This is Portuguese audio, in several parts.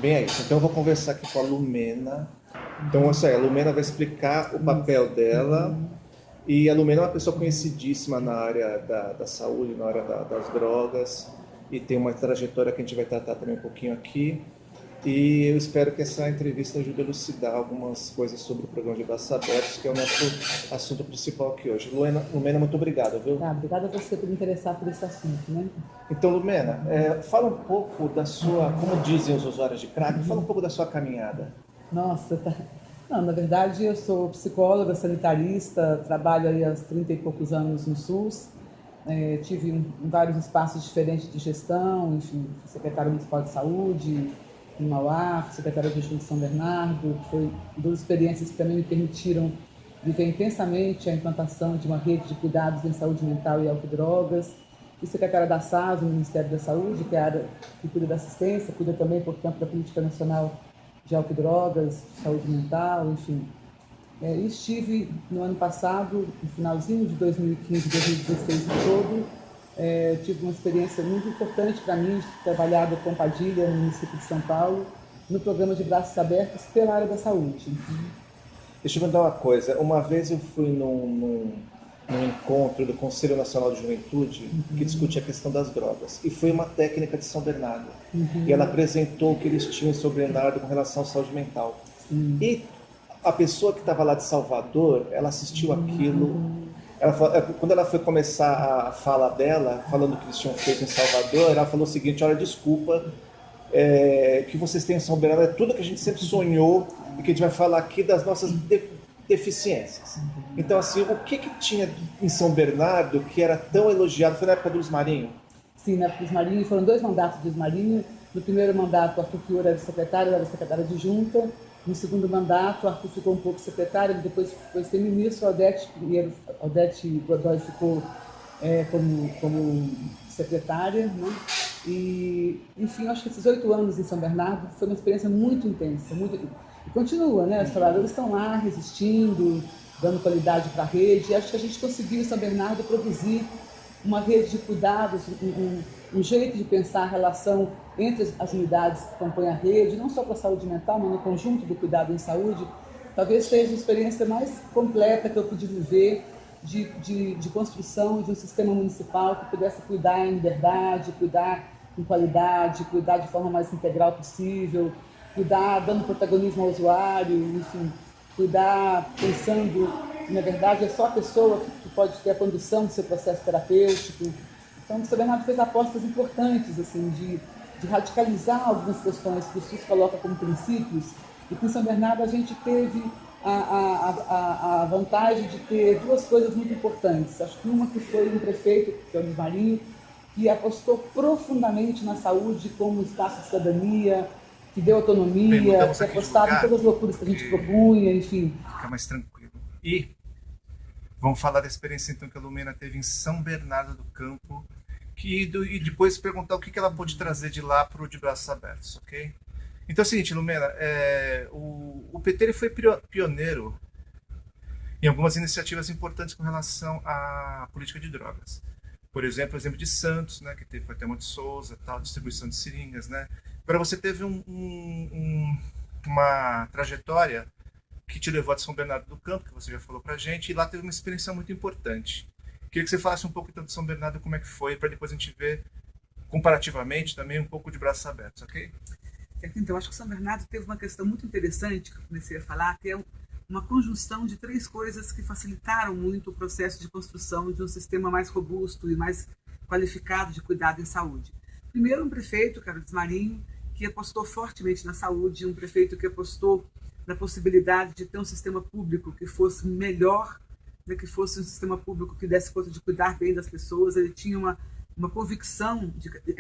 bem é isso. Então eu vou conversar aqui com a Lumena. Então, isso aí, a Lumena vai explicar o papel dela. E a Lumena é uma pessoa conhecidíssima na área da saúde, na área das drogas. E tem uma trajetória que a gente vai tratar também um pouquinho aqui. E eu espero que essa entrevista ajude a elucidar algumas coisas sobre o programa de Braços Abertos, que é o nosso assunto principal aqui hoje. Lumena, muito obrigado, viu? Tá, obrigada a você por me interessar por esse assunto, né? Então, Lumena, fala um pouco da sua, como dizem os usuários de crack, fala um pouco da sua caminhada. Nossa, tá. Não, na verdade eu sou psicóloga, sanitarista, trabalho aí há 30 e poucos anos no SUS, tive em vários espaços diferentes de gestão, enfim, fui secretária municipal de saúde, em Mauá, fui secretária de Justiça de São Bernardo, foi duas experiências que também me permitiram viver intensamente a implantação de uma rede de cuidados em saúde mental e álcool e drogas. Fui secretária da SAS, no Ministério da Saúde, que é a área que cuida da assistência, cuida também, portanto, da Política Nacional de Álcool e Drogas, de Saúde Mental, enfim. E estive no ano passado, no finalzinho de 2015, 2016 todo, tive uma experiência muito importante para mim, de ter trabalhado com Padilha, no município de São Paulo, no programa de Braços Abertos pela área da saúde. Deixa eu contar uma coisa. Uma vez eu fui num encontro do Conselho Nacional de Juventude que discutia a questão das drogas. E foi uma técnica de São Bernardo. E ela apresentou o que eles tinham em São Bernardo com relação à saúde mental. E a pessoa que estava lá de Salvador, ela assistiu aquilo. Quando ela foi começar a fala dela, falando o que eles tinham feito em Salvador, ela falou o seguinte: olha, desculpa, que vocês têm em São Bernardo é tudo que a gente sempre sonhou e que a gente vai falar aqui das nossas deficiências. Então, assim, o que tinha em São Bernardo que era tão elogiado? Foi na época do Luiz Marinho? Sim, na época do Luiz Marinho, foram 2 mandatos do Luiz Marinho. No primeiro mandato, Arthur Fiora era secretário adjunta. No segundo mandato, Arthur ficou um pouco secretário, depois foi ser ministro, Odete Godoy ficou como secretária, né? E, enfim, acho que esses 8 anos em São Bernardo foi uma experiência muito intensa, e continua, né? Os trabalhadores estão lá resistindo, dando qualidade para a rede, e acho que a gente conseguiu em São Bernardo produzir uma rede de cuidados, um jeito de pensar a relação entre as unidades que compõem a rede, não só para a saúde mental, mas no conjunto do cuidado em saúde. Talvez seja a experiência mais completa que eu pude viver de construção de um sistema municipal que pudesse cuidar em liberdade, cuidar com qualidade, cuidar de forma mais integral possível, cuidar dando protagonismo ao usuário, enfim, cuidar pensando que, na verdade, é só a pessoa que pode ter a condução do seu processo terapêutico. Então, o São Bernardo fez apostas importantes, assim, de radicalizar algumas questões que o SUS coloca como princípios, e que em São Bernardo a gente teve a vantagem de ter 2 coisas muito importantes. Acho que uma que foi um prefeito, que é o Luiz Marinho, que apostou profundamente na saúde como espaço de cidadania, que deu autonomia, que apostava em todas as loucuras que a gente propunha, enfim. Fica mais tranquilo. E vamos falar da experiência então que a Lumena teve em São Bernardo do Campo, e depois perguntar o que ela pôde trazer de lá para o de Braços Abertos, ok? Então é o seguinte, Lumena, o PT ele foi pioneiro em algumas iniciativas importantes com relação à política de drogas. Por exemplo, o exemplo de Santos, né, que teve até Monte Souza, tal, distribuição de seringas, né? Agora você teve uma trajetória que te levou a São Bernardo do Campo, que você já falou pra gente, e lá teve uma experiência muito importante. Queria que você falasse um pouco então de São Bernardo, como é que foi, para depois a gente ver comparativamente também um pouco de Braços Abertos, ok? Então, acho que São Bernardo teve uma questão muito interessante que eu comecei a falar, que é uma conjunção de 3 coisas que facilitaram muito o processo de construção de um sistema mais robusto e mais qualificado de cuidado em saúde. Primeiro, um prefeito, que era o Luiz Marinho, que apostou fortemente na saúde, um prefeito que apostou na possibilidade de ter um sistema público que fosse melhor, né, que fosse um sistema público que desse conta de cuidar bem das pessoas. Ele tinha uma convicção de que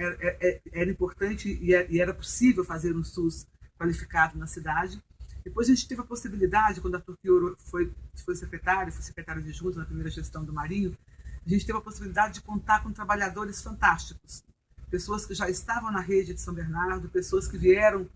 era importante e era possível fazer um SUS qualificado na cidade. Depois a gente teve a possibilidade, quando Arthur Fiora foi secretário adjunto na primeira gestão do Marinho, a gente teve a possibilidade de contar com trabalhadores fantásticos, pessoas que já estavam na rede de São Bernardo, pessoas que vieram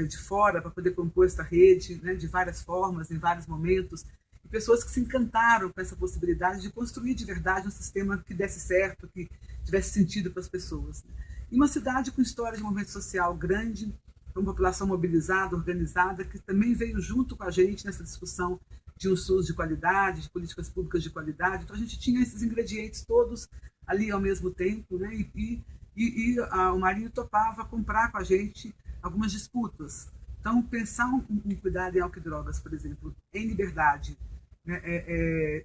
de fora para poder compor essa rede, né, de várias formas, em vários momentos, e pessoas que se encantaram com essa possibilidade de construir de verdade um sistema que desse certo, que tivesse sentido para as pessoas. E uma cidade com história de movimento social grande, uma população mobilizada, organizada, que também veio junto com a gente nessa discussão de um SUS de qualidade, de políticas públicas de qualidade. Então a gente tinha esses ingredientes todos ali ao mesmo tempo, né? O Marinho topava comprar com a gente algumas disputas. Então pensar um cuidado em álcool e drogas, por exemplo, em liberdade, né?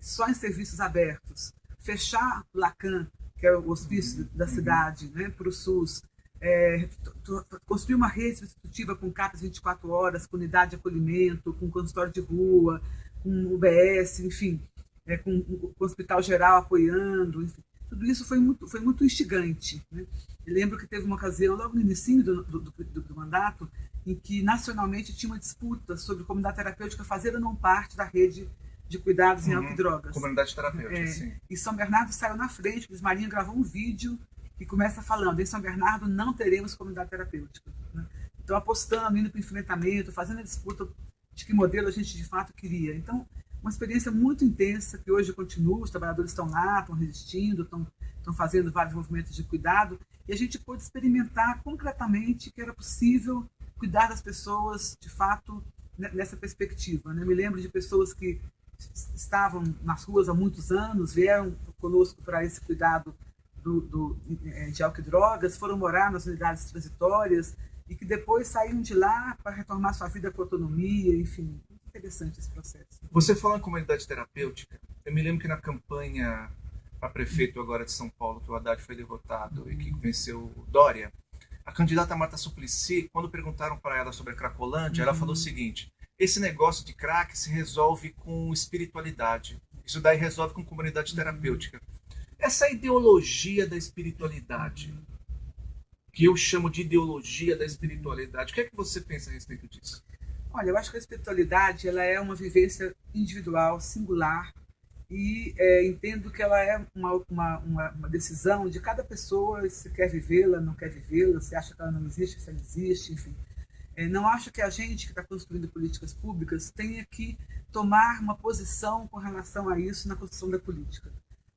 Só em serviços abertos, fechar o Lacan, que é o hospício da cidade, né, para o SUS, construir uma rede substitutiva com CAPS 24 horas, com unidade de acolhimento, com consultório de rua, com UBS, enfim, com o Hospital Geral apoiando, enfim. Tudo isso foi muito instigante, né? Eu lembro que teve uma ocasião, logo no início do mandato, em que nacionalmente tinha uma disputa sobre comunidade terapêutica fazer ou não parte da rede de cuidados em álcool e drogas. Comunidade terapêutica, sim. E São Bernardo saiu na frente, Luiz Marinho gravou um vídeo que começa falando: em São Bernardo não teremos comunidade terapêutica, né? Então, apostando, indo para o enfrentamento, fazendo a disputa de que modelo a gente de fato queria. Então, uma experiência muito intensa que hoje continua, os trabalhadores estão lá, estão resistindo, estão fazendo vários movimentos de cuidado, e a gente pôde experimentar concretamente que era possível cuidar das pessoas, de fato, nessa perspectiva, né? Me lembro de pessoas que estavam nas ruas há muitos anos, vieram conosco para esse cuidado de álcool e drogas, foram morar nas unidades transitórias e que depois saíram de lá para retomar sua vida com autonomia, enfim, interessante esse processo. Você fala em comunidade terapêutica, eu me lembro que na campanha para prefeito agora de São Paulo, que o Haddad foi derrotado e que venceu o Dória, a candidata Marta Suplicy, quando perguntaram para ela sobre a Cracolândia, ela falou o seguinte: esse negócio de crack se resolve com espiritualidade. Isso daí resolve com comunidade terapêutica. Essa ideologia da espiritualidade, que eu chamo de ideologia da espiritualidade, o que é que você pensa a respeito disso? Olha, eu acho que a espiritualidade ela é uma vivência individual, singular, e entendo que ela é uma decisão de cada pessoa, se quer vivê-la, não quer vivê-la, se acha que ela não existe, se ela existe, enfim. Não acho que a gente que está construindo políticas públicas tenha que tomar uma posição com relação a isso na construção da política.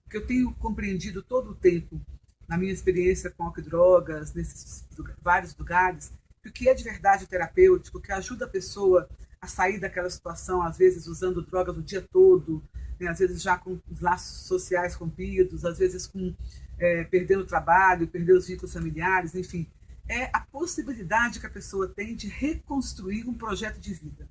O que eu tenho compreendido todo o tempo, na minha experiência com álcool e drogas, nesses vários lugares, que o que é de verdade terapêutico, que ajuda a pessoa a sair daquela situação, às vezes usando drogas o dia todo, né, às vezes já com os laços sociais rompidos, às vezes perdendo o trabalho, perdendo os vínculos familiares, enfim, é a possibilidade que a pessoa tem de reconstruir um projeto de vida.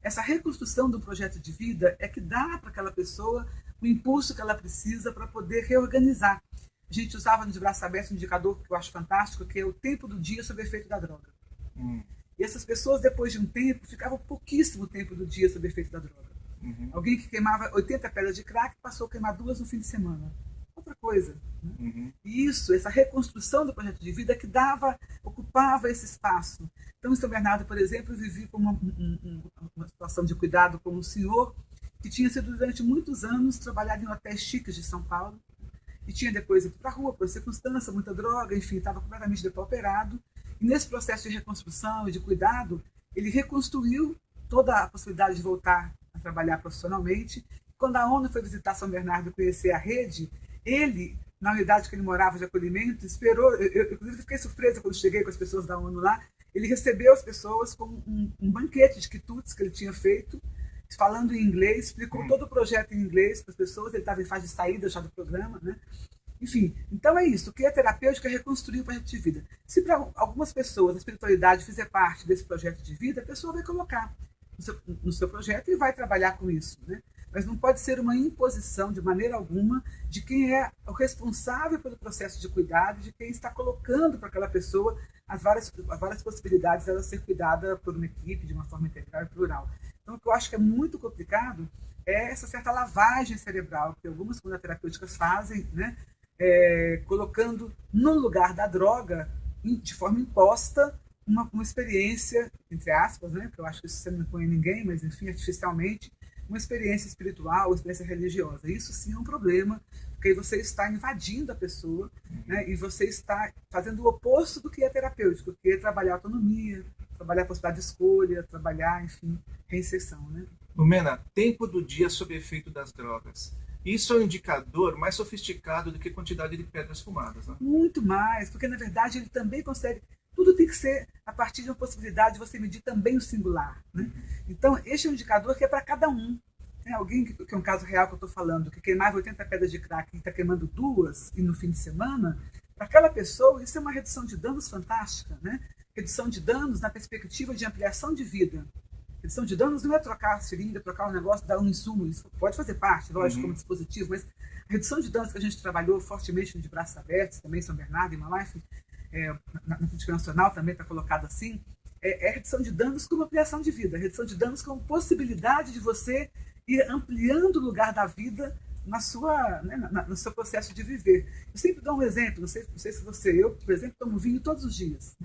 Essa reconstrução do projeto de vida é que dá para aquela pessoa o impulso que ela precisa para poder reorganizar. A gente usava no De Braços Abertos um indicador que eu acho fantástico, que é o tempo do dia sob o efeito da droga. E essas pessoas, depois de um tempo, ficavam pouquíssimo tempo do dia sob o efeito da droga. Alguém que queimava 80 pedras de crack passou a queimar 2 no fim de semana. Outra coisa, né? E isso, essa reconstrução do projeto de vida que ocupava esse espaço. Então, em São Bernardo, por exemplo, eu vivi com uma situação de cuidado com um senhor que tinha sido durante muitos anos trabalhado em hotéis chiques de São Paulo e tinha depois ido para a rua por circunstância, muita droga, enfim, estava completamente depauperado. E nesse processo de reconstrução e de cuidado, ele reconstruiu toda a possibilidade de voltar a trabalhar profissionalmente. Quando a ONU foi visitar São Bernardo e conhecer a rede, ele, na unidade que ele morava de acolhimento, esperou. Eu inclusive fiquei surpresa quando cheguei com as pessoas da ONU lá. Ele recebeu as pessoas com um banquete de quitutes que ele tinha feito, falando em inglês, explicou todo o projeto em inglês para as pessoas. Ele estava em fase de saída já do programa, né? Enfim, então é isso. O que é terapêutico é reconstruir o projeto de vida. Se para algumas pessoas a espiritualidade fizer parte desse projeto de vida, a pessoa vai colocar no seu projeto e vai trabalhar com isso, né? Mas não pode ser uma imposição de maneira alguma de quem é o responsável pelo processo de cuidado, de quem está colocando para aquela pessoa as várias possibilidades dela ser cuidada por uma equipe de uma forma integral e plural. Então, o que eu acho que é muito complicado é essa certa lavagem cerebral que algumas comunidades terapêuticas fazem, né? Colocando no lugar da droga, de forma imposta, uma experiência, entre aspas, né? Porque eu acho que isso você não impõe a ninguém, mas enfim, artificialmente, uma experiência espiritual, uma experiência religiosa. Isso sim é um problema, porque aí você está invadindo a pessoa, né? E você está fazendo o oposto do que é terapêutico, que é trabalhar autonomia, trabalhar a possibilidade de escolha, trabalhar, enfim, reinserção, né? Lumena, tempo do dia sob efeito das drogas. Isso é um indicador mais sofisticado do que a quantidade de pedras fumadas, né? Muito mais, porque na verdade ele também consegue tudo tem que ser a partir de uma possibilidade de você medir também o singular, né? Então, este é um indicador que é para cada um. Tem alguém, que é um caso real que eu estou falando, que queimava 80 pedras de crack e está queimando 2 e no fim de semana, para aquela pessoa isso é uma redução de danos fantástica, né? Redução de danos na perspectiva de ampliação de vida. Redução de danos não é trocar a seringa, trocar um negócio, dar um insumo, isso pode fazer parte, lógico, como dispositivo, mas a redução de danos que a gente trabalhou fortemente no de braços abertos, também em São Bernardo, em Malife, na política nacional também está colocado assim, é redução de danos como ampliação de vida, redução de danos como possibilidade de você ir ampliando o lugar da vida no seu processo de viver. Eu sempre dou um exemplo, não sei se você, eu, por exemplo, tomo vinho todos os dias.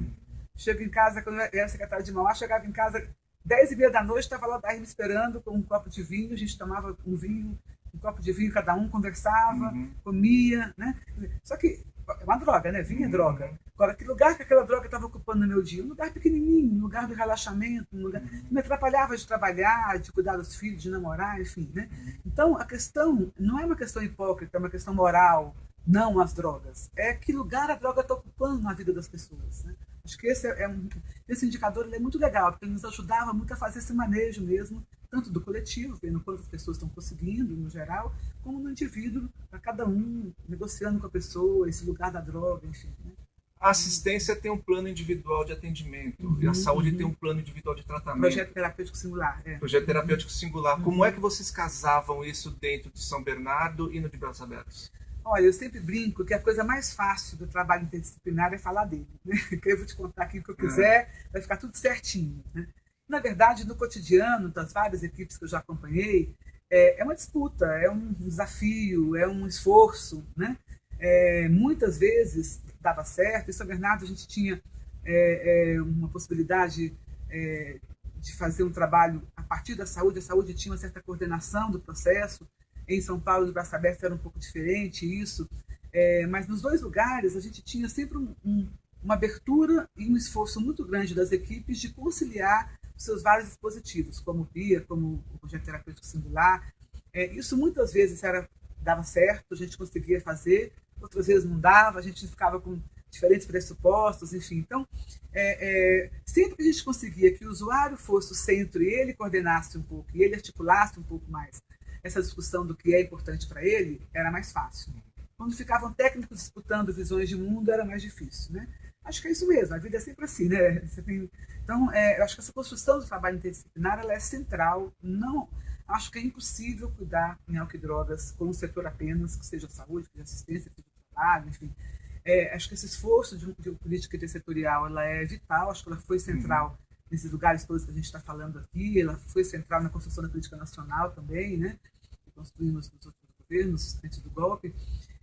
Chego em casa, quando eu era secretária de Mauá, chegava em casa 10h30 da noite, estava lá me esperando com um copo de vinho, a gente tomava um copo de vinho cada um, conversava, comia, né? Só que é uma droga, né? Vinho é droga. Agora, que lugar que aquela droga estava ocupando no meu dia? Um lugar pequenininho, um lugar do relaxamento, um lugar que me atrapalhava de trabalhar, de cuidar dos filhos, de namorar, enfim, né? Então, a questão não é uma questão hipócrita, é uma questão moral, não as drogas. É que lugar a droga está ocupando na vida das pessoas, né? Acho que esse indicador ele é muito legal, porque ele nos ajudava muito a fazer esse manejo mesmo, tanto do coletivo, vendo quantas pessoas estão conseguindo, no geral, como no indivíduo, para cada um, negociando com a pessoa, esse lugar da droga, enfim. Né? A assistência tem um plano individual de atendimento, e a saúde tem um plano individual de tratamento. Projeto terapêutico singular. Projeto terapêutico singular. Como é que vocês casavam isso dentro de São Bernardo e no de Braços Abertos? Olha, eu sempre brinco que a coisa mais fácil do trabalho interdisciplinar é falar dele. Né? Que eu vou te contar aqui o que eu quiser, vai ficar tudo certinho. Né? Na verdade, no cotidiano das várias equipes que eu já acompanhei, é uma disputa, é um desafio, é um esforço. Né? Muitas vezes dava certo. Em São Bernardo a gente tinha uma possibilidade de fazer um trabalho a partir da saúde. A saúde tinha uma certa coordenação do processo. Em São Paulo, no Braços Abertos, era um pouco diferente isso. Mas nos dois lugares, a gente tinha sempre uma abertura e um esforço muito grande das equipes de conciliar os seus vários dispositivos, como o PIA, como o Projeto Terapêutico Singular. Isso muitas vezes dava certo, a gente conseguia fazer, outras vezes não dava, a gente ficava com diferentes pressupostos, enfim. Então, sempre que a gente conseguia que o usuário fosse o centro e ele coordenasse um pouco, e ele articulasse um pouco mais essa discussão do que é importante para ele, era mais fácil. Quando ficavam técnicos disputando visões de mundo, era mais difícil. Né? Acho que é isso mesmo, a vida é sempre assim. Né? Então, eu acho que essa construção do trabalho interdisciplinar ela é central. Não, acho que é impossível cuidar em álcool e drogas com um setor apenas, que seja saúde, que seja assistência, que seja trabalho, enfim. Acho que esse esforço de política intersetorial ela é vital, acho que ela foi central nesses lugares todos que a gente está falando aqui, ela foi central na construção da política nacional também, né? Que construímos nos outros governos antes do golpe.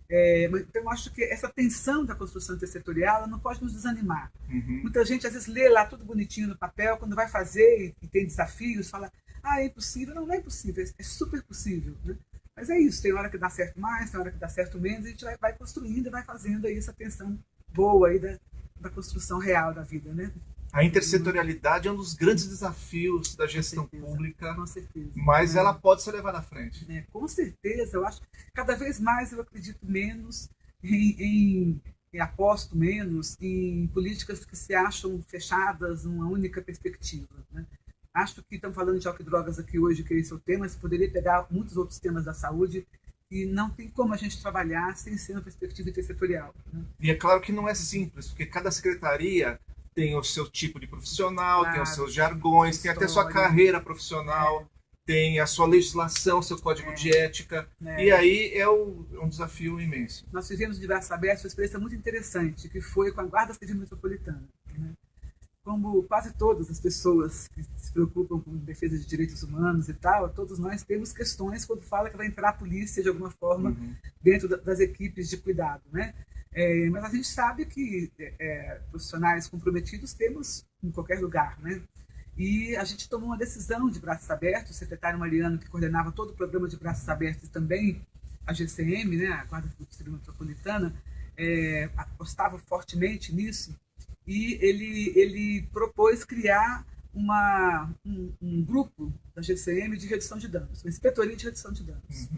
Então, eu acho que essa tensão da construção intersetorial ela não pode nos desanimar. Muita gente, às vezes, lê lá tudo bonitinho no papel, quando vai fazer e tem desafios, fala, é impossível. Não é impossível, é super possível. Né? Mas é isso, tem hora que dá certo mais, tem hora que dá certo menos, e a gente vai construindo e vai fazendo aí essa tensão boa aí da construção real da vida, né? A intersetorialidade é um dos grandes desafios da gestão pública, com certeza. Mas ela pode ser levada à frente. Com certeza, eu acho. Cada vez mais eu acredito menos aposto menos em políticas que se acham fechadas numa única perspectiva. Né? Acho que estamos falando de álcool e drogas aqui hoje, que esse é o tema, mas poderia pegar muitos outros temas da saúde e não tem como a gente trabalhar sem ser uma perspectiva intersetorial. Né? E é claro que não é simples, porque cada secretaria tem o seu tipo de profissional, claro, tem os seus jargões, tem até a sua carreira profissional, tem a sua legislação, seu código de ética, e aí é um desafio imenso. Nós fizemos de Braços Abertos uma experiência muito interessante, que foi com a Guarda Civil Metropolitana. Né? Como quase todas as pessoas que se preocupam com defesa de direitos humanos e tal, todos nós temos questões quando fala que vai entrar a polícia de alguma forma dentro das equipes de cuidado, né? Mas a gente sabe que profissionais comprometidos temos em qualquer lugar, né? E a gente tomou uma decisão de Braços Abertos, o secretário Mariano, que coordenava todo o programa de Braços Abertos, e também a GCM, né, a Guarda Civil Metropolitana, apostava fortemente nisso, e ele propôs criar um grupo da GCM de redução de danos, uma inspetoria de redução de danos.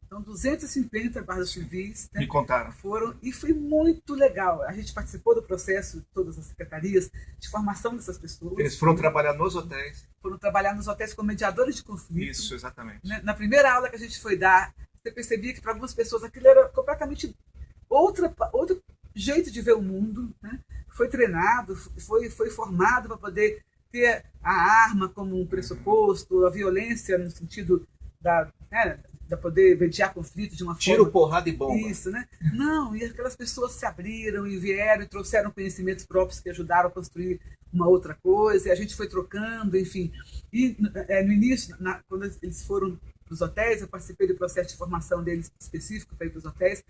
Então Então, 250 guardas civis, né, Me contaram. foram, e foi muito legal. A gente participou do processo de todas as secretarias de formação dessas pessoas. Eles foram trabalhar nos hotéis. Foram trabalhar nos hotéis como mediadores de conflito. Isso, exatamente. Né? Na primeira aula que a gente foi dar, você percebia que para algumas pessoas aquilo era completamente outro jeito de ver o mundo. Né? Foi treinado, foi formado para poder ter a arma como um pressuposto, a violência no sentido da poder mediar conflito de uma forma... Tiro, porrada e bomba. Isso, né? Não, e aquelas pessoas se abriram e vieram e trouxeram conhecimentos próprios que ajudaram a construir uma outra coisa, e a gente foi trocando, enfim. E no início, quando eles foram para os hotéis, eu participei do processo de formação deles específico para ir para os hotéis,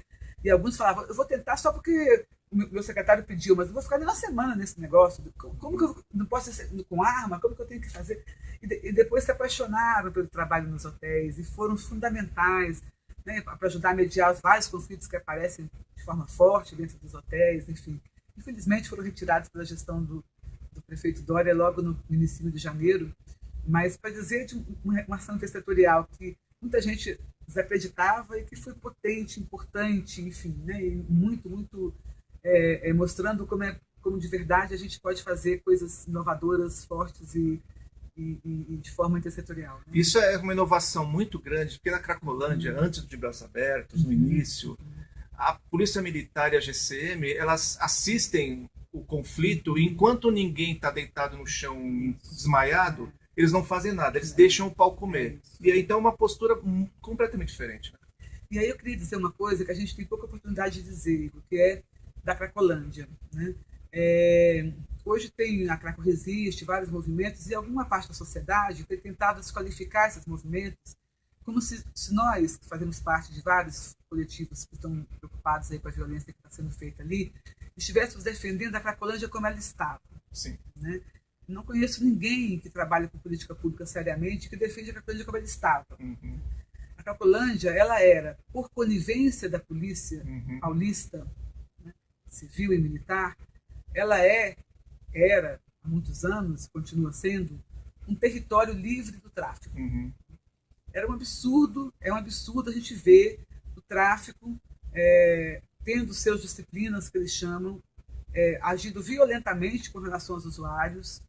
e alguns falavam, eu vou tentar só porque o meu secretário pediu, mas eu vou ficar nem uma semana nesse negócio, como que eu não posso ser com arma, como que eu tenho que fazer? E depois se apaixonaram pelo trabalho nos hotéis e foram fundamentais, né, para ajudar a mediar os vários conflitos que aparecem de forma forte dentro dos hotéis, enfim. Infelizmente foram retirados pela gestão do prefeito Dória logo no início de janeiro, mas para dizer de uma ação intersetorial que muita gente desacreditava e que foi potente, importante, enfim, né, e muito, muito mostrando como de verdade a gente pode fazer coisas inovadoras, fortes e de forma intersetorial. Né? Isso é uma inovação muito grande, porque na Cracolândia, antes de Braços Abertos, no início, a Polícia Militar e a GCM, elas assistem o conflito e enquanto ninguém está deitado no chão desmaiado, eles não fazem nada, eles deixam o pau comer. E aí então é uma postura completamente diferente. Né? E aí eu queria dizer uma coisa que a gente tem pouca oportunidade de dizer, que é da Cracolândia. Né? Hoje tem a Craco Resiste, vários movimentos, e alguma parte da sociedade tem tentado desqualificar esses movimentos, como se nós, que fazemos parte de vários coletivos que estão preocupados aí com a violência que está sendo feita ali, estivéssemos defendendo a Cracolândia como ela estava. Sim. Né? Não conheço ninguém que trabalhe com política pública seriamente que defende a Cracolândia como ela estava. Uhum. A Cracolândia, ela era, por conivência da polícia paulista, né, civil e militar, ela era, há muitos anos, continua sendo, um território livre do tráfico. Uhum. É um absurdo a gente ver o tráfico tendo seus disciplinas, que eles chamam, agindo violentamente com relação aos usuários,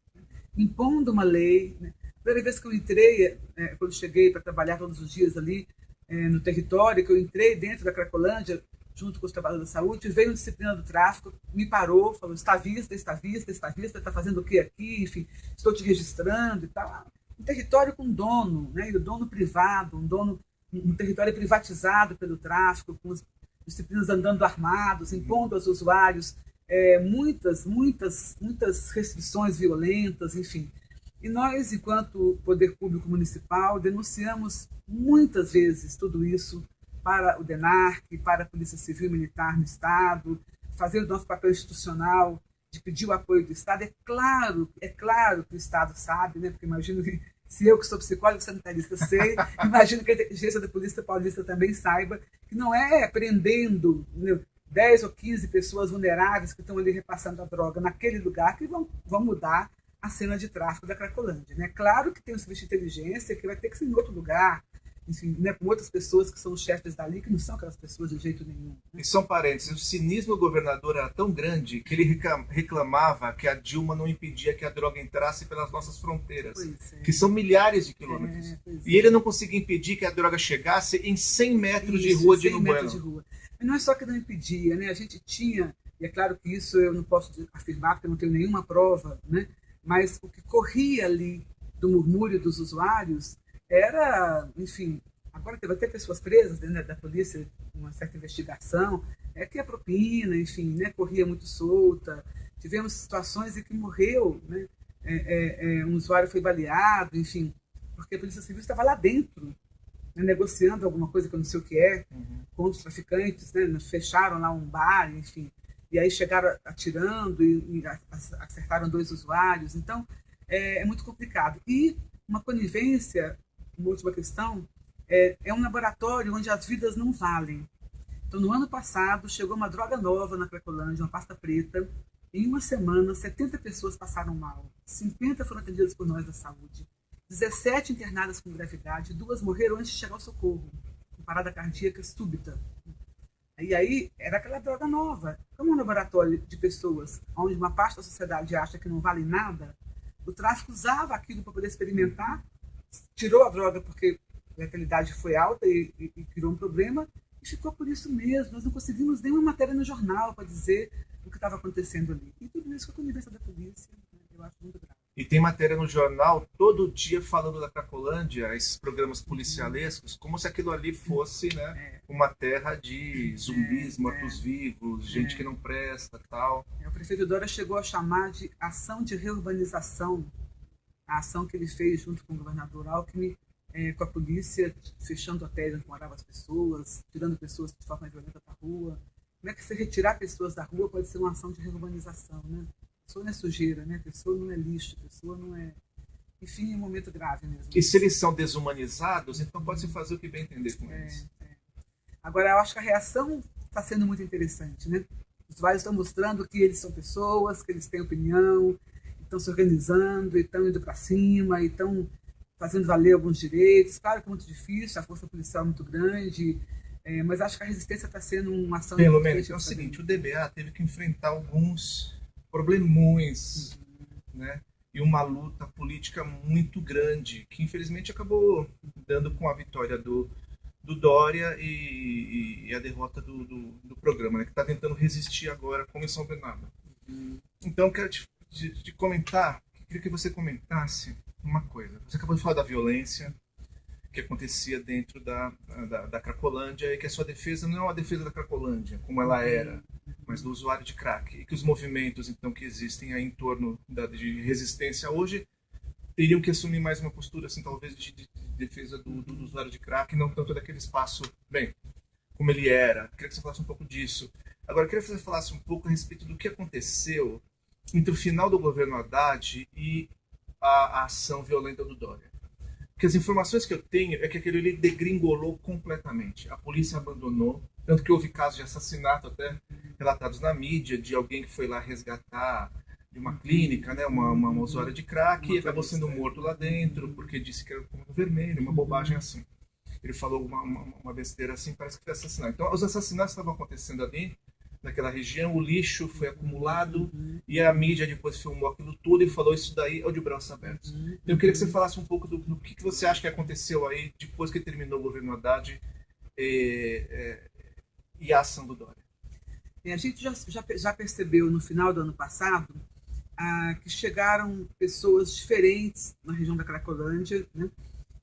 impondo uma lei. Né? A primeira vez que eu entrei, quando cheguei para trabalhar todos os dias ali no território, que eu entrei dentro da Cracolândia, junto com os trabalhadores da saúde, veio uma disciplina do tráfico, me parou, falou, está vista, está fazendo o que aqui? Enfim, estou te registrando e tal. Um território com dono, né? E o dono privado, um território privatizado pelo tráfico, com as disciplinas andando armados, impondo aos usuários muitas restrições violentas, enfim. E nós, enquanto Poder Público Municipal, denunciamos muitas vezes tudo isso para o DENARC, para a Polícia Civil e Militar no Estado, fazendo nosso papel institucional de pedir o apoio do Estado. É claro que o Estado sabe, né? Porque imagino que, se eu que sou psicóloga sanitarista sei, imagino que a inteligência da Polícia Paulista também saiba, que não é prendendo 10 ou 15 pessoas vulneráveis que estão ali repassando a droga naquele lugar que vão mudar a cena de tráfico da Cracolândia. Né? Claro que tem um serviço de inteligência que vai ter que ser em outro lugar, enfim, né, com outras pessoas que são os chefes dali, que não são aquelas pessoas de jeito nenhum. E são parênteses, o cinismo do governador era tão grande que ele reclamava que a Dilma não impedia que a droga entrasse pelas nossas fronteiras, que são milhares de quilômetros. E ele não conseguia impedir que a droga chegasse em 100 metros de rua de Bueno. Mas não é só que não impedia, né? A gente tinha, e é claro que isso eu não posso afirmar porque eu não tenho nenhuma prova, né? Mas o que corria ali do murmúrio dos usuários era, enfim, agora teve até pessoas presas dentro da polícia, uma certa investigação, que a propina, enfim, né, corria muito solta. Tivemos situações em que morreu, né, um usuário foi baleado, enfim, porque a Polícia Civil estava lá dentro, né, negociando alguma coisa que eu não sei o que com os traficantes, né, fecharam lá um bar, enfim, e aí chegaram atirando e acertaram 2 usuários. Então, é muito complicado. E uma conivência, uma última questão, é um laboratório onde as vidas não valem. Então, no ano passado, chegou uma droga nova na Cracolândia, uma pasta preta. Em uma semana, 70 pessoas passaram mal. 50 foram atendidas por nós da saúde. 17 internadas com gravidade, 2 morreram antes de chegar ao socorro. parada cardíaca súbita. E aí era aquela droga nova. Como um laboratório de pessoas onde uma parte da sociedade acha que não vale nada, o tráfico usava aquilo para poder experimentar, tirou a droga porque a letalidade foi alta e criou um problema, e ficou por isso mesmo. Nós não conseguimos nenhuma matéria no jornal para dizer o que estava acontecendo ali. E tudo isso com a conivência da polícia, eu acho muito grave. E tem matéria no jornal todo dia falando da Cracolândia, esses programas policialescos, como se aquilo ali fosse, né, uma terra de zumbis, mortos-vivos, gente que não presta, tal. O prefeito Dória chegou a chamar de ação de reurbanização, a ação que ele fez junto com o governador Alckmin, com a polícia, fechando hotéis onde moravam as pessoas, tirando pessoas de forma violenta da rua. Como é que você retirar pessoas da rua pode ser uma ação de reurbanização, né? Pessoa não é sujeira, né? Pessoa não é lixo, pessoa não é... Enfim, é um momento grave mesmo. E se eles são desumanizados, então pode-se fazer o que bem entender com eles. Agora, eu acho que a reação está sendo muito interessante, né? Os usuários estão mostrando que eles são pessoas, que eles têm opinião, estão se organizando, estão indo para cima, estão fazendo valer alguns direitos. Claro que é muito difícil, a força policial é muito grande, mas acho que a resistência está sendo uma ação... Pelo menos é o seguinte, o DBA teve que enfrentar alguns problemões, né? E uma luta política muito grande, que infelizmente acabou dando com a vitória do Dória e a derrota do programa, né? Que está tentando resistir agora, como em São Bernardo. Então, quero te comentar, queria que você comentasse uma coisa. Você acabou de falar da violência que acontecia dentro da Cracolândia e que a sua defesa não é uma defesa da Cracolândia, como ela era, mas do usuário de crack. E que os movimentos, então, que existem aí em torno de resistência hoje teriam que assumir mais uma postura, assim, talvez, de defesa do usuário de crack, não tanto daquele espaço, bem, como ele era. Queria que você falasse um pouco disso. Agora, queria que você falasse um pouco a respeito do que aconteceu entre o final do governo Haddad e a ação violenta do Dória. Porque as informações que eu tenho é que aquele ali degringolou completamente. A polícia abandonou, tanto que houve casos de assassinato até relatados na mídia, de alguém que foi lá resgatar de uma clínica, né, uma usuária de crack, e acabou sendo morto lá dentro, porque disse que era comando vermelho, uma bobagem assim. Ele falou uma besteira assim, parece que foi assassinado. Então, os assassinatos estavam acontecendo ali, naquela região, o lixo foi acumulado, e a mídia depois filmou aquilo tudo e falou: isso daí é o de braços abertos. Então, eu queria que você falasse um pouco do que você acha que aconteceu aí, depois que terminou o governo Haddad e a ação do Dória. A gente já percebeu no final do ano passado que chegaram pessoas diferentes na região da Cracolândia, né?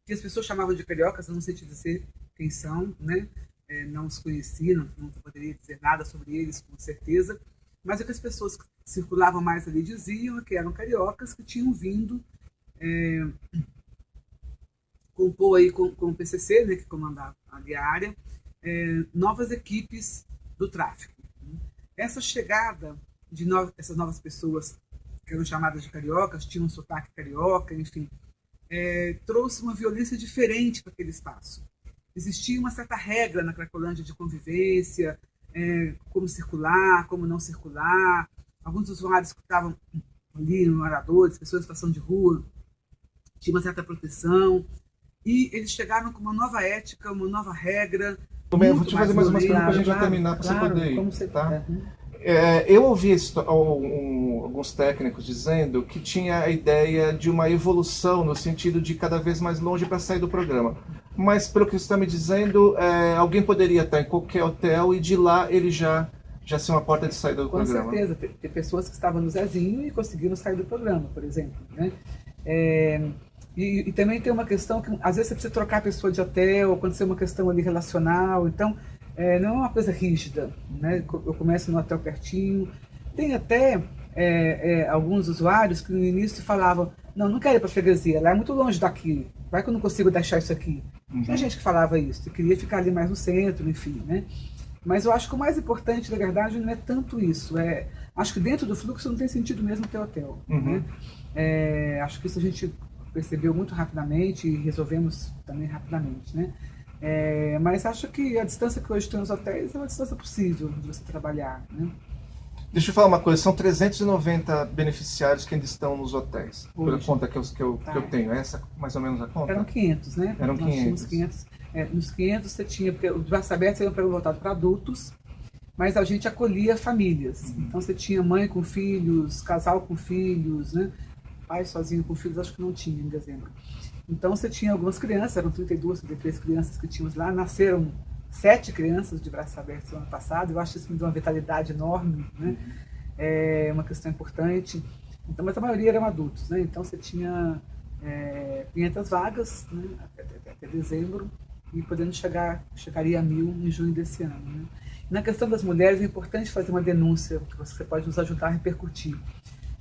Que as pessoas chamavam de cariocas, eu não sei te dizer quem são, né? Não os conheci, não poderia dizer nada sobre eles com certeza, mas o que as pessoas que circulavam mais ali diziam é que eram cariocas que tinham vindo compor aí com o PCC, né, que comandava ali a área, novas equipes do tráfico. Essa chegada de essas novas pessoas, que eram chamadas de cariocas, tinham um sotaque carioca, enfim, trouxe uma violência diferente para aquele espaço. Existia uma certa regra na Cracolândia de convivência, como circular, como não circular. Alguns usuários que estavam ali, moradores, pessoas em situação de rua, tinha uma certa proteção. E eles chegaram com uma nova ética, uma nova regra. Eu vou te fazer mais umas perguntas para a gente já terminar, para você poder ir. Como você tá? Eu ouvi alguns técnicos dizendo que tinha a ideia de uma evolução no sentido de cada vez mais longe para sair do programa. Mas, pelo que você está me dizendo, alguém poderia estar em qualquer hotel e de lá ele já ser uma porta de saída do programa. Com certeza. Tem pessoas que estavam no Zezinho e conseguiram sair do programa, por exemplo, né? E também tem uma questão que, às vezes, você precisa trocar a pessoa de hotel, acontecer uma questão ali relacional. Então, não é uma coisa rígida, né? Eu começo no hotel pertinho. Tem até alguns usuários que no início falavam: não quero ir para a freguesia, lá é muito longe daqui, vai que eu não consigo deixar isso aqui. Tinha gente que falava isso, eu queria ficar ali mais no centro, enfim, né? Mas eu acho que o mais importante, na verdade, não é tanto isso. Acho que dentro do fluxo não tem sentido mesmo ter hotel. Né? Acho que isso a gente percebeu muito rapidamente e resolvemos também rapidamente, né? Mas acho que a distância que hoje tem os hotéis é uma distância possível de você trabalhar, né? Deixa eu falar uma coisa, são 390 beneficiários que ainda estão nos hotéis, pela conta que eu tenho. Essa mais ou menos a conta? Eram 500, né? Eram 500. Nos 500 você tinha, porque o de braços abertos era um programa voltado para adultos, mas a gente acolhia famílias. Então você tinha mãe com filhos, casal com filhos, né? Pai sozinho com filhos, acho que não tinha em dezembro. Então você tinha algumas crianças, eram 32, 33 crianças que tínhamos lá, nasceram 7 crianças de braços abertos no ano passado, eu acho isso me deu uma vitalidade enorme, né? É uma questão importante. Então, mas a maioria eram adultos, né? Então você tinha 500 vagas, né? até dezembro, e chegaria a 1.000 em junho desse ano. Né? Na questão das mulheres, é importante fazer uma denúncia, que você pode nos ajudar a repercutir.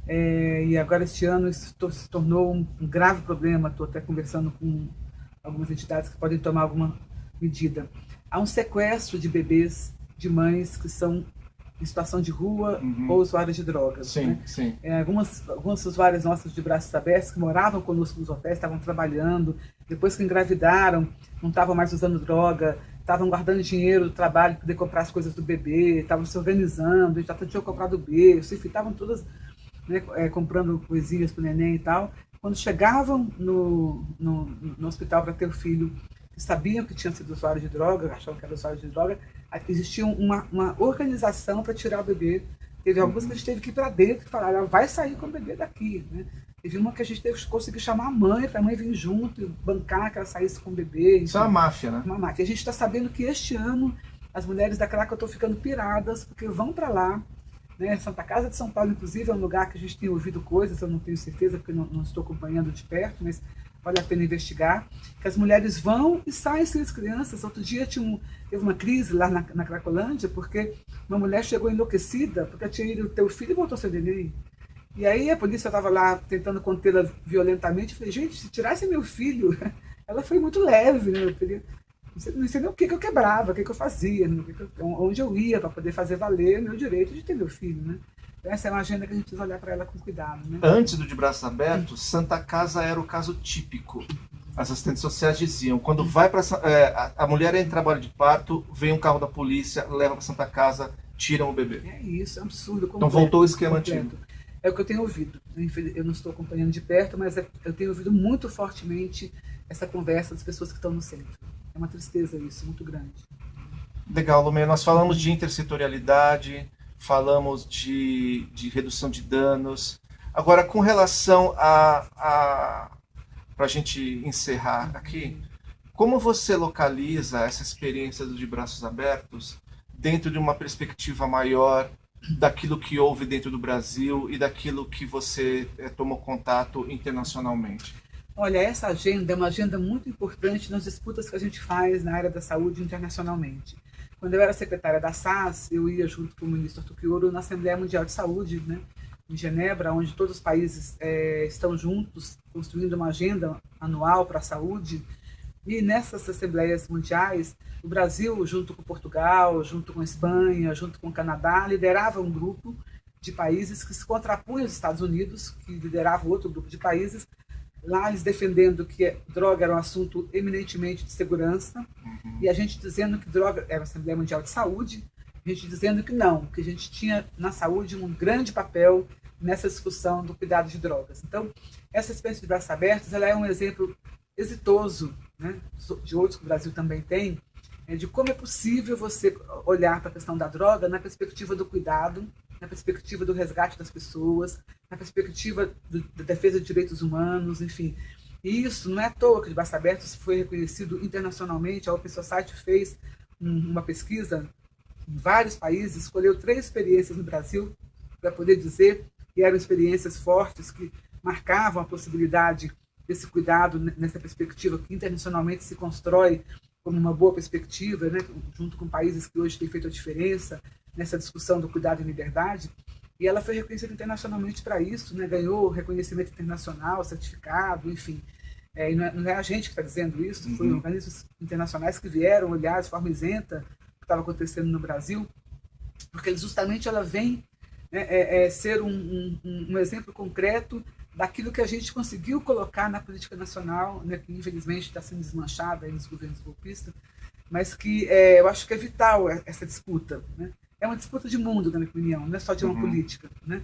E agora, este ano, isso se tornou um grave problema. Estou até conversando com algumas entidades que podem tomar alguma medida. Há um sequestro de bebês de mães que são em situação de rua ou usuários de drogas. Sim, né? sim. Algumas usuárias nossas de braços abertos que moravam conosco nos hotéis, estavam trabalhando, depois que engravidaram, não estavam mais usando droga, estavam guardando dinheiro do trabalho para poder comprar as coisas do bebê, estavam se organizando, já tinham comprado berço, enfim, estavam todas, né, comprando coisinhas para o neném e tal. Quando chegavam no hospital para ter o filho, que sabiam que tinham sido usuários de droga, achavam que era usuário de droga, existia uma organização para tirar o bebê. Teve algumas que a gente teve que ir para dentro e falar, ela vai sair com o bebê daqui. Né? Teve uma que a gente teve que conseguir chamar a mãe, para a mãe vir junto e bancar que ela saísse com o bebê. Enfim, isso é uma máfia, né? Uma máfia. A gente está sabendo que este ano as mulheres da Cracoa estão ficando piradas, porque vão para lá. Né? Santa Casa de São Paulo, inclusive, é um lugar que a gente tem ouvido coisas, eu não tenho certeza, porque não estou acompanhando de perto, mas vale a pena investigar, que as mulheres vão e saem sem as crianças. Outro dia teve uma crise lá na Cracolândia, porque uma mulher chegou enlouquecida, porque tinha ido ter o filho e voltou sem neném. E aí a polícia estava lá tentando contê-la violentamente. Eu falei, gente, se tirasse meu filho, ela foi muito leve, né? Não sei nem o que eu quebrava, o que eu fazia, onde eu ia para poder fazer valer o meu direito de ter meu filho, né? Essa é uma agenda que a gente precisa olhar para ela com cuidado. Né? Antes do De Braços Abertos, Santa Casa era o caso típico. As assistentes sociais diziam, quando vai para a mulher entra em trabalho de parto, vem um carro da polícia, leva para Santa Casa, tiram o bebê. É isso, é um absurdo. Completo, então voltou o esquema antigo. É o que eu tenho ouvido. Eu não estou acompanhando de perto, mas eu tenho ouvido muito fortemente essa conversa das pessoas que estão no centro. É uma tristeza isso, muito grande. Legal, Lumê. Nós falamos de intersetorialidade, falamos de redução de danos. Agora, com relação para a gente encerrar aqui, como você localiza essa experiência do De Braços Abertos dentro de uma perspectiva maior daquilo que houve dentro do Brasil e daquilo que você tomou contato internacionalmente? Olha, essa agenda é uma agenda muito importante nas disputas que a gente faz na área da saúde internacionalmente. Quando eu era secretária da SAS, eu ia junto com o ministro Arthur Pioro na Assembleia Mundial de Saúde, né, em Genebra, onde todos os países estão juntos, construindo uma agenda anual para a saúde. E nessas assembleias mundiais, o Brasil, junto com Portugal, junto com a Espanha, junto com o Canadá, liderava um grupo de países que se contrapunham aos Estados Unidos, que liderava outro grupo de países, lá eles defendendo que droga era um assunto eminentemente de segurança, e a gente dizendo que droga era a Assembleia Mundial de Saúde, a gente dizendo que não, que a gente tinha na saúde um grande papel nessa discussão do cuidado de drogas. Então, essa experiência de Braços Abertos, ela é um exemplo exitoso, né, de outros que o Brasil também tem, de como é possível você olhar para a questão da droga na perspectiva do cuidado, na perspectiva do resgate das pessoas, na perspectiva da defesa de direitos humanos, enfim. E isso não é à toa que o De Braços Abertos foi reconhecido internacionalmente. A Open Society fez uma pesquisa em vários países, escolheu 3 experiências no Brasil para poder dizer que eram experiências fortes, que marcavam a possibilidade desse cuidado nessa perspectiva que internacionalmente se constrói como uma boa perspectiva, né, junto com países que hoje têm feito a diferença nessa discussão do cuidado e liberdade. E ela foi reconhecida internacionalmente para isso, né, ganhou reconhecimento internacional, certificado, enfim. E não é a gente que está dizendo isso, foram organismos internacionais que vieram olhar de forma isenta o que estava acontecendo no Brasil, porque justamente ela vem ser um exemplo concreto daquilo que a gente conseguiu colocar na política nacional, né, que infelizmente está sendo desmanchada aí nos governos golpistas, mas que eu acho que é vital essa disputa. Né? É uma disputa de mundo, na minha opinião, não é só de uma política. Né?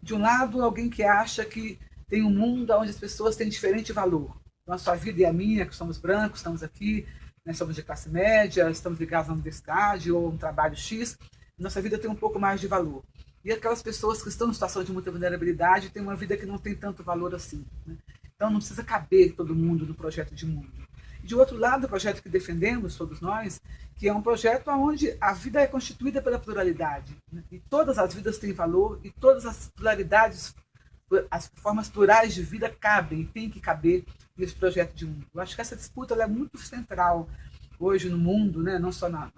De um lado, alguém que acha que tem um mundo onde as pessoas têm diferente valor. Então, a sua vida e a minha, que somos brancos, estamos aqui, né, somos de classe média, estamos ligados à universidade ou a um trabalho X, nossa vida tem um pouco mais de valor. E aquelas pessoas que estão em situação de muita vulnerabilidade têm uma vida que não tem tanto valor assim, né? Então não precisa caber todo mundo no projeto de mundo. E de outro lado, o projeto que defendemos, todos nós, que é um projeto onde a vida é constituída pela pluralidade, né? E todas as vidas têm valor e todas as pluralidades, as formas plurais de vida cabem, têm que caber nesse projeto de mundo. Eu acho que essa disputa ela é muito central hoje no mundo, né? Não só na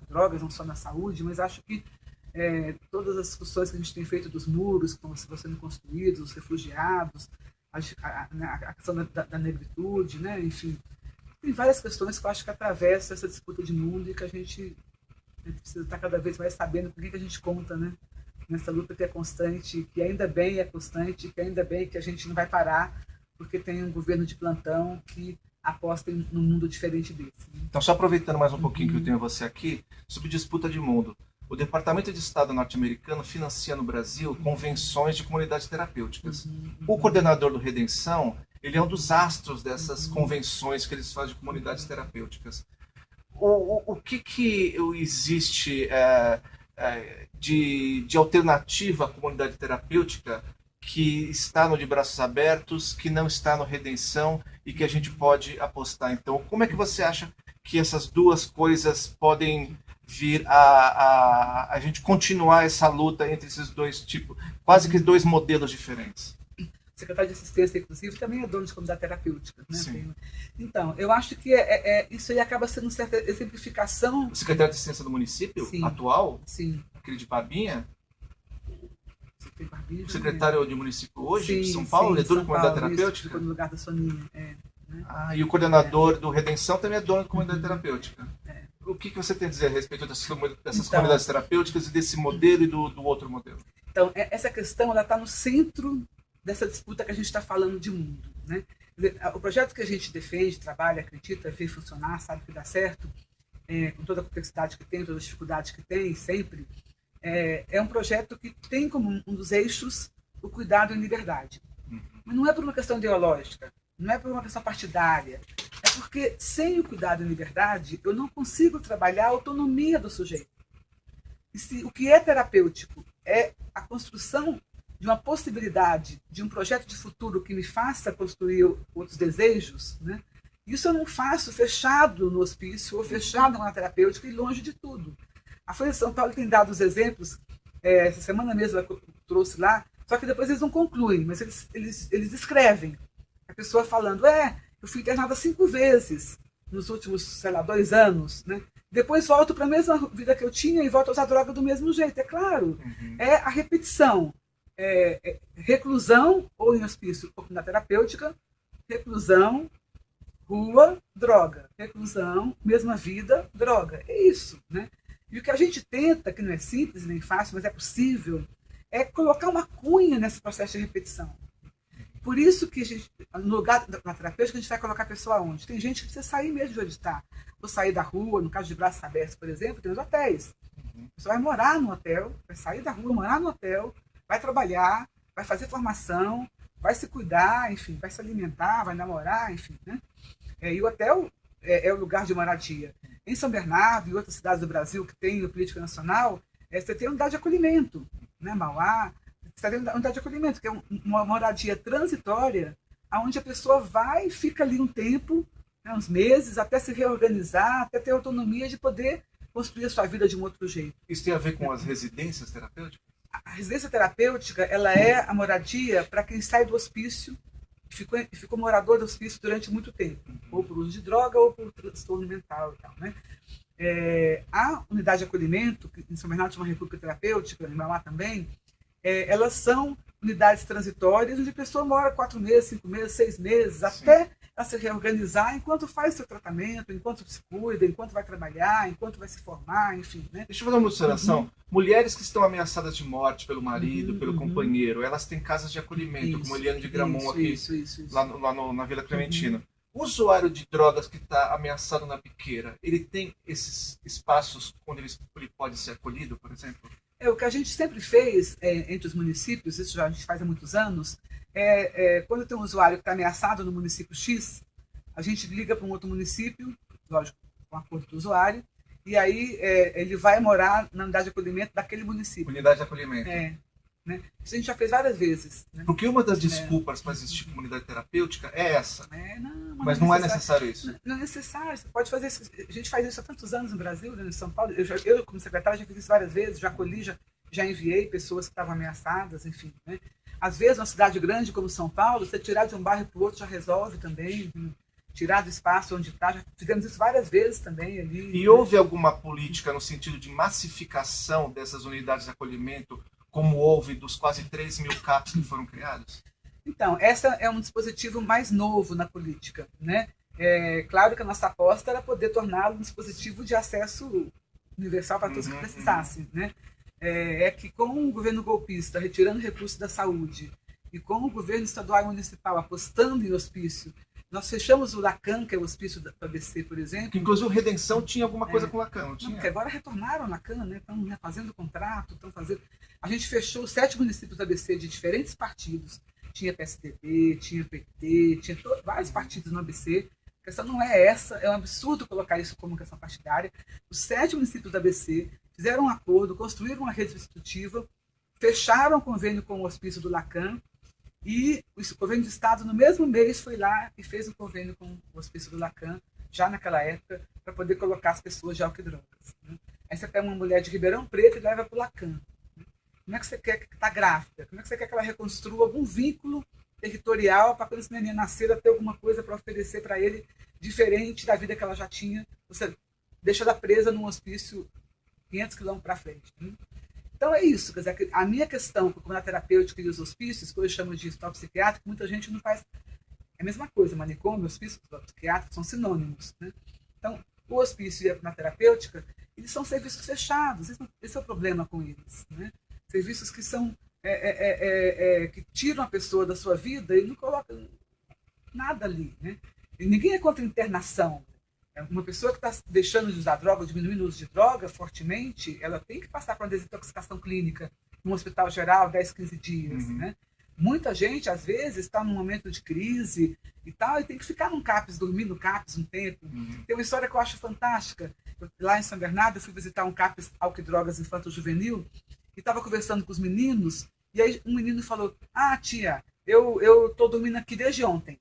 drogas, não só na saúde, mas acho que todas as discussões que a gente tem feito dos muros que estão sendo construídos, os refugiados, a questão da negritude, né? Enfim, tem várias questões que eu acho que atravessam essa disputa de mundo e que a gente precisa estar cada vez mais sabendo com o que a gente conta, né? Nessa luta que é constante, que ainda bem é constante, que ainda bem que a gente não vai parar, porque tem um governo de plantão que aposta num mundo diferente desse. Né? Então, só aproveitando mais um pouquinho que eu tenho você aqui, sobre disputa de mundo. O Departamento de Estado norte-americano financia no Brasil convenções de comunidades terapêuticas. O coordenador do Redenção, ele é um dos astros dessas convenções que eles fazem de comunidades terapêuticas. O que existe de alternativa à comunidade terapêutica que está no De Braços Abertos, que não está no Redenção e que a gente pode apostar? Então, como é que você acha que essas duas coisas podem vir a gente continuar essa luta entre esses dois tipos, quase que dois modelos diferentes? O secretário de assistência, inclusive, também é dono de comunidade terapêutica. Né? Sim. Então, eu acho que isso aí acaba sendo uma certa exemplificação. O secretário de assistência do município, Sim. atual, Sim. aquele de Barbinha, Barbinha, o secretário de município hoje, sim, de São Paulo, sim, é dono de comunidade Paulo, terapêutica? Ficou no lugar da Soninha. Né? E o coordenador do Redenção também é dono de comunidade terapêutica. O que você tem a dizer a respeito dessas comunidades terapêuticas e desse modelo e do outro modelo? Então, essa questão está no centro dessa disputa que a gente está falando de mundo. Né? O projeto que a gente defende, trabalha, acredita, vê funcionar, sabe que dá certo, com toda a complexidade que tem, toda a dificuldade que tem, sempre, é um projeto que tem como um dos eixos o cuidado em liberdade. Mas não é por uma questão ideológica, não é por uma questão partidária, é porque sem o cuidado em liberdade eu não consigo trabalhar a autonomia do sujeito. E se o que é terapêutico é a construção de uma possibilidade, de um projeto de futuro que me faça construir outros desejos, né? Isso eu não faço fechado no hospício ou fechado na terapêutica e longe de tudo. A Folha de São Paulo tem dado os exemplos, essa semana mesmo eu trouxe lá, só que depois eles não concluem, mas eles escrevem. A pessoa falando, eu fui internada 5 vezes nos últimos, sei lá, 2 anos, né? Depois volto para a mesma vida que eu tinha e volto a usar droga do mesmo jeito. É claro, é a repetição. Reclusão ou em hospício ou na terapêutica, reclusão, rua, droga. Reclusão, mesma vida, droga. É isso, né? E o que a gente tenta, que não é simples nem fácil, mas é possível, é colocar uma cunha nesse processo de repetição. Por isso que no lugar da terapêutica, a gente vai colocar a pessoa onde? Tem gente que precisa sair mesmo de onde está. Ou sair da rua, no caso de Braços Abertos, por exemplo, tem os hotéis. A pessoa vai morar no hotel, vai sair da rua, morar no hotel, vai trabalhar, vai fazer formação, vai se cuidar, enfim, vai se alimentar, vai namorar, enfim, né? E o hotel é o lugar de moradia. Em São Bernardo e outras cidades do Brasil que tem no Política Nacional, você tem unidade de acolhimento, né? Mauá, você tem unidade de acolhimento, que é uma moradia transitória, onde a pessoa vai e fica ali um tempo, né, uns meses, até se reorganizar, até ter autonomia de poder construir a sua vida de um outro jeito. Isso tem a ver com as residências terapêuticas? A residência terapêutica, ela é a moradia para quem sai do hospício e ficou morador do hospício durante muito tempo, ou por uso de droga ou por transtorno mental e tal, né? A unidade de acolhimento, que em São Bernardo chama República Terapêutica, em Mauá também, elas são unidades transitórias onde a pessoa mora 4 meses, 5 meses, 6 meses, até ela se reorganizar enquanto faz seu tratamento, enquanto se cuida, enquanto vai trabalhar, enquanto vai se formar, enfim. Né? Deixa eu fazer uma observação. Mulheres que estão ameaçadas de morte pelo marido, pelo companheiro, elas têm casas de acolhimento, como Eliane de Gramont aqui, lá na Vila Clementina. O usuário de drogas que está ameaçado na biqueira, ele tem esses espaços onde ele pode ser acolhido, por exemplo? O que a gente sempre fez entre os municípios, isso já a gente faz há muitos anos, quando tem um usuário que está ameaçado no município X, a gente liga para um outro município, lógico, com acordo do usuário, e aí ele vai morar na unidade de acolhimento daquele município. Unidade de acolhimento. Né? Isso a gente já fez várias vezes. Né? Porque uma das desculpas para existir comunidade terapêutica é essa. Mas não é necessário isso. Não é necessário. Você pode fazer isso. A gente faz isso há tantos anos no Brasil, né, em São Paulo. Eu como secretária, já fiz isso várias vezes, já acolhi, já enviei pessoas que estavam ameaçadas, enfim. Né? Às vezes, uma cidade grande como São Paulo, você tirar de um bairro para o outro já resolve também. Tirar do espaço onde está. Já fizemos isso várias vezes também. Ali, e houve alguma política no sentido de massificação dessas unidades de acolhimento, como houve dos quase 3 mil CAPs que foram criados? Então, essa é um dispositivo mais novo na política. Né? Claro que a nossa aposta era poder torná-lo um dispositivo de acesso universal para todos que precisassem. Né? Que com o governo golpista retirando recursos da saúde e com o governo estadual e municipal apostando em hospício, nós fechamos o Lacan, que é o hospício do ABC, por exemplo. Que, inclusive, o Redenção tinha alguma coisa com o Lacan, não tinha? Porque agora retornaram o Lacan, né? Estão fazendo contrato, estão fazendo... A gente fechou 7 municípios do ABC de diferentes partidos. Tinha PSDB, tinha PT, tinha vários partidos no ABC. A questão não é essa, é um absurdo colocar isso como questão partidária. Os 7 municípios do ABC fizeram um acordo, construíram uma rede substitutiva, fecharam um convênio com o hospício do Lacan, e o governo do estado, no mesmo mês, foi lá e fez um convênio com o hospício do Lacan, já naquela época, para poder colocar as pessoas de álcool e drogas. Né? Aí você pega uma mulher de Ribeirão Preto e leva para o Lacan. Né? Como é que você quer que está grávida? Como é que você quer que ela reconstrua algum vínculo territorial para quando esse menino nascer, ela ter alguma coisa para oferecer para ele diferente da vida que ela já tinha? Você deixa ela presa num hospício 500 quilômetros para frente. Né? Então é isso, quer dizer, a minha questão com a terapêutica e os hospícios, que hoje chamo de hospital psiquiátrico, muita gente não faz. É a mesma coisa, manicômio, hospício, hospital psiquiátrico são sinônimos. Né? Então, o hospício e a terapêutica, eles são serviços fechados, esse é o problema com eles. Né? Serviços que são que tiram a pessoa da sua vida e não colocam nada ali. Né? E ninguém é contra a internação. Uma pessoa que está deixando de usar droga, diminuindo o uso de droga fortemente, ela tem que passar por uma desintoxicação clínica num hospital geral, 10, 15 dias. Né? Muita gente, às vezes, está num momento de crise e tal, e tem que ficar num CAPS, dormir no CAPS um tempo. Tem uma história que eu acho fantástica. Lá em São Bernardo, eu fui visitar um CAPS álcool e drogas infanto-juvenil e estava conversando com os meninos, e aí um menino falou: tia, eu estou dormindo aqui desde ontem.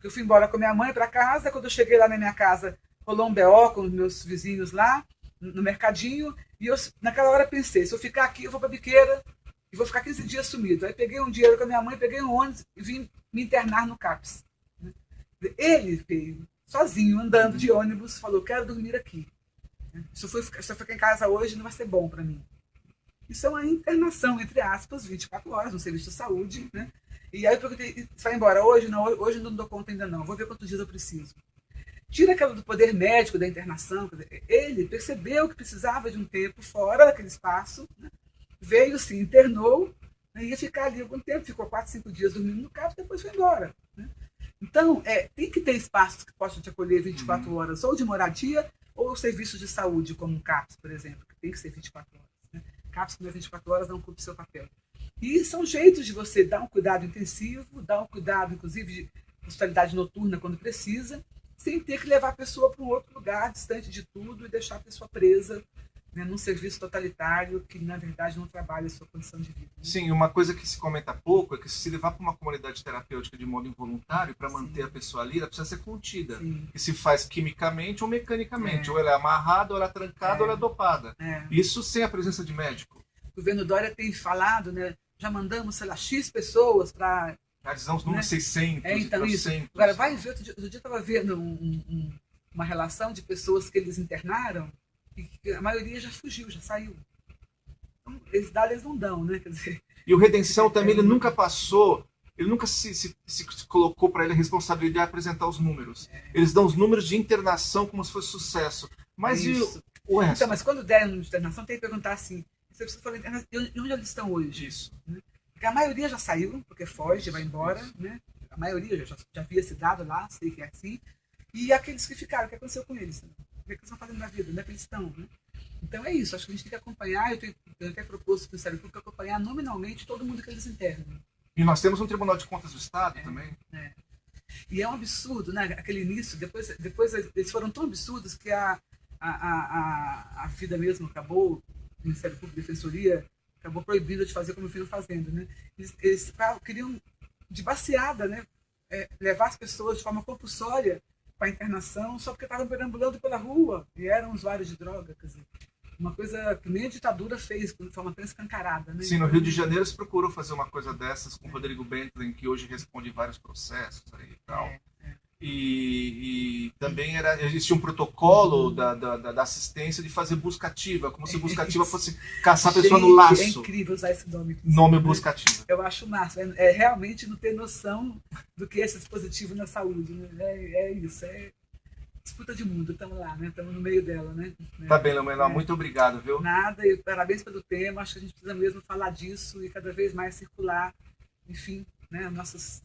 Eu fui embora com minha mãe para casa, quando eu cheguei lá na minha casa, rolou um BO com os meus vizinhos lá, no mercadinho, e eu naquela hora pensei, se eu ficar aqui, eu vou para Biqueira e vou ficar 15 dias sumido. Aí peguei um dinheiro com a minha mãe, peguei um ônibus e vim me internar no CAPS. Ele veio sozinho, andando de ônibus, falou: quero dormir aqui. Se eu ficar em casa hoje, não vai ser bom para mim. Isso é uma internação, entre aspas, 24 horas no serviço de saúde, né? E aí eu perguntei: você vai embora hoje? Não, hoje não dou conta ainda não, vou ver quantos dias eu preciso. Tira aquela do poder médico da internação. Ele percebeu que precisava de um tempo fora daquele espaço, né? Veio, se internou, né? Ia ficar ali algum tempo, ficou 4, 5 dias dormindo no CAPS, depois foi embora. Né? Então, tem que ter espaços que possam te acolher 24 horas, ou de moradia, ou serviços de saúde, como um CAPS, por exemplo, que tem que ser 24 horas. Né? CAPS que não é 24 horas não cumpre o seu papel. E são jeitos de você dar um cuidado intensivo, dar um cuidado, inclusive, de hospitalidade noturna quando precisa, sem ter que levar a pessoa para um outro lugar, distante de tudo, e deixar a pessoa presa, né, num serviço totalitário que, na verdade, não trabalha a sua condição de vida. Né? Sim, uma coisa que se comenta pouco é que se levar para uma comunidade terapêutica de modo involuntário, para manter a pessoa ali, ela precisa ser contida. Sim. E se faz quimicamente ou mecanicamente. Ou ela é amarrada, ou ela é trancada, ou ela é dopada. Isso sem a presença de médico. O governo Dória tem falado, né, já mandamos, sei lá, X pessoas para... Já os números 600, então 400. Isso. Agora, vai ver, outro dia eu estava vendo uma relação de pessoas que eles internaram e que a maioria já fugiu, já saiu. Então, esses dados eles não dão, né? Quer dizer, e o Redenção também, ele nunca passou, ele nunca se colocou para ele a responsabilidade de apresentar os números. Eles dão os números de internação como se fosse sucesso. Mas e o resto? Então, mas quando der uma internação, tem que perguntar assim, se você for internação, e onde eles estão hoje? Isso. Né? Porque a maioria já saiu, porque foge, vai embora, né? A maioria já havia se dado lá, sei que é assim. E aqueles que ficaram, o que aconteceu com eles? Né? O que eles estão fazendo na vida? Onde é que eles estão? Né? Então é isso, acho que a gente tem que acompanhar, eu até propus para o Ministério Público acompanhar nominalmente todo mundo que eles internam. E nós temos um Tribunal de Contas do Estado também. E é um absurdo, né? Aquele início, depois eles foram tão absurdos que a vida mesmo acabou, o Ministério Público e Defensoria acabou proibindo de fazer como viram fazendo, né? Eles queriam, de baseada, né? Levar as pessoas de forma compulsória para a internação só porque estavam perambulando pela rua e eram usuários de droga, quer dizer, uma coisa que nem a ditadura fez, de forma tão escancarada, né? Sim, no Rio de Janeiro se procurou fazer uma coisa dessas com o Rodrigo Bentley, que hoje responde vários processos aí e tal. E também existia um protocolo da assistência de fazer busca ativa, como se busca ativa fosse caçar a pessoa no laço. É incrível usar esse nome. Nome busca ativa. Eu acho massa. É realmente não ter noção do que é esse dispositivo na saúde. Né? É isso. É disputa de mundo. Estamos lá, né? Estamos no meio dela, né? Tá bem, Leomena. Muito obrigado, viu? Nada. E parabéns pelo tema. Acho que a gente precisa mesmo falar disso e cada vez mais circular, enfim, né? Nossas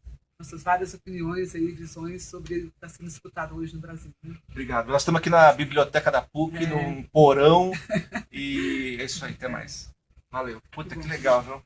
várias opiniões e visões sobre o que está sendo disputado hoje no Brasil. Né? Obrigado. Nós estamos aqui na biblioteca da PUC, num porão. E é isso aí. Até mais. Valeu. Puta, que legal, viu?